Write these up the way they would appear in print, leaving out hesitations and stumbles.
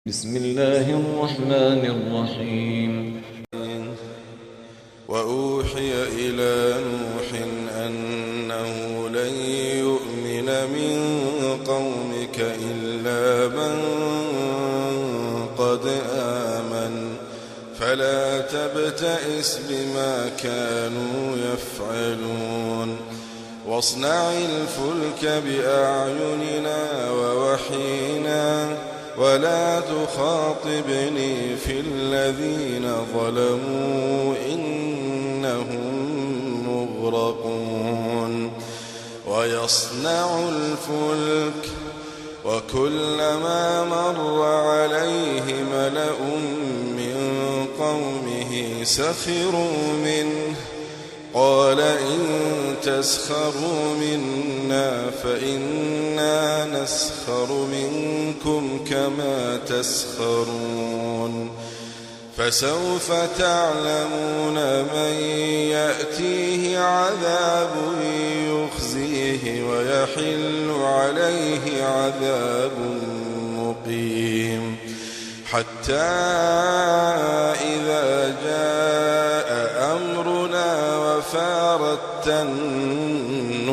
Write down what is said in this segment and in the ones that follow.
بسم الله الرحمن الرحيم. وأوحي إلى نوح أنه لن يؤمن من قومك إلا من قد آمن فلا تبتئس بما كانوا يفعلون واصنع الفلك بأعيننا ووحينا ولا تخاطبني في الذين ظلموا إنهم مغرقون ويصنع الفلك وكلما مر عليه ملأ من قومه سخروا منه قال إن تسخروا منا فإنا نسخر منكم كما تسخرون فسوف تعلمون من يأتيه عذاب يخزيه ويحل عليه عذاب مقيم حتى إذا جاء أمرنا وفارت النور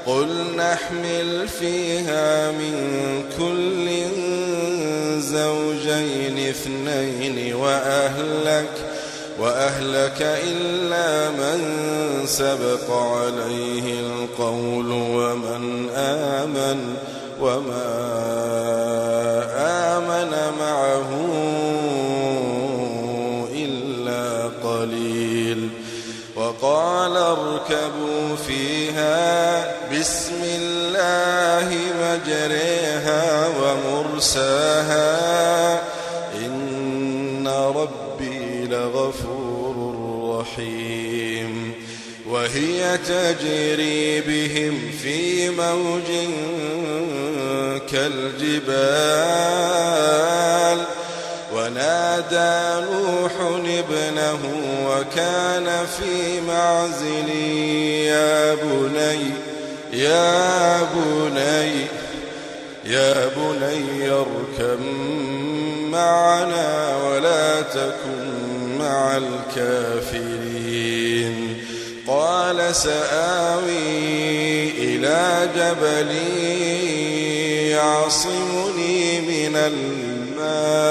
قل نحمل فيها من كل زوجين اثنين وأهلك إلا من سبق عليه القول وما آمن معه إلا قليل وقال اركبوا فيها بسم الله مجريها ومرساها إن ربي لغفور رحيم وهي تجري بهم في موج كالجبال ونادى نوح ابنه وكان في معزل يا بني اركب معنا ولا تكن مع الكافرين قال سآوي إلى جبل يعصمني من الماء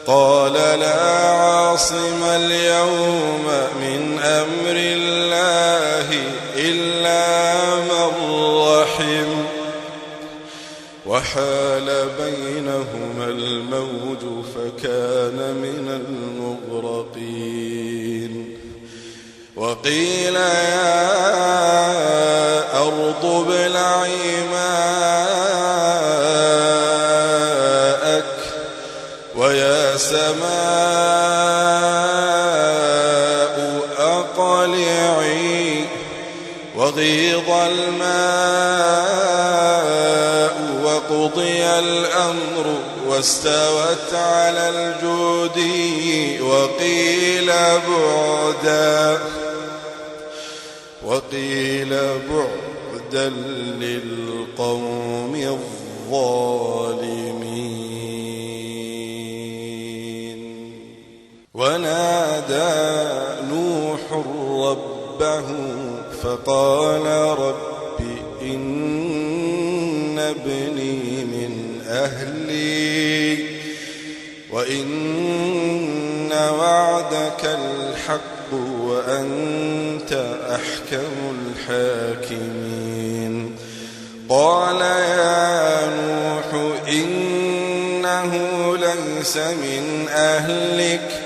قال لا عاصم اليوم من أمر الله إلا من رحم وحال بينهما الموج فكان من المغرقين وقيل يا أرض ابلعي ماءك ويا سماء أقلعي وغيض الماء وقضي الأمر واستوت على الجودي وقيل بعدا للقوم الظالمين ونادى نوح ربه فقال رب إن ابني من أهلي وإن وعدك الحق وأنت أحكم الحاكمين قال يا نوح إنه ليس من أهلك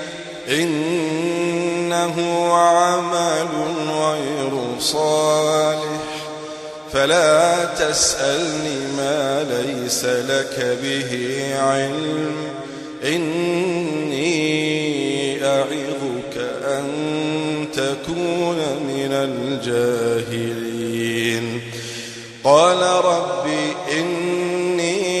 إنه عمل غير صالح فلا تسألني ما ليس لك به علم إني أعظك أن تكون من الجاهلين قال رب إني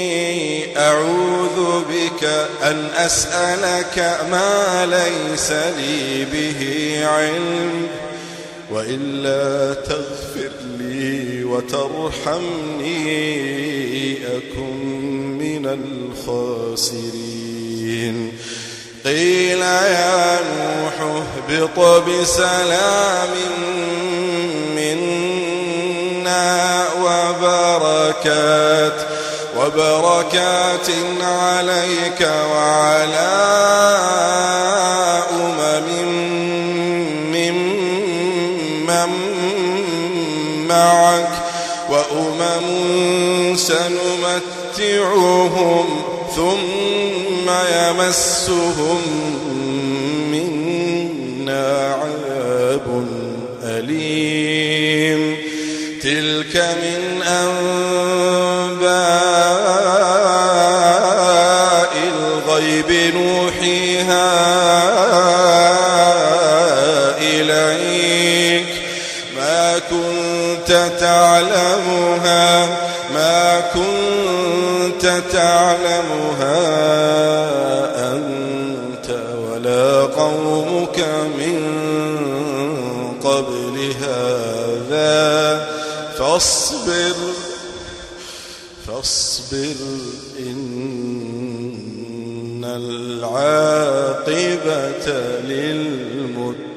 أعوذ بك أن أسألك ما ليس لي به علم وإلا تغفر لي وترحمني أكن من الخاسرين قيل يا نوح اهبط بسلام منا وبركات عليك وعلى ممن معك وأمم سنمتعهم ثم يمسهم منا عذاب أليم تلك من أنباء الغيب نوحيها إليك ما كنت تعلمها أنت ولا قومك من قبل هذا فاصبر إن العاقبة للمتقين.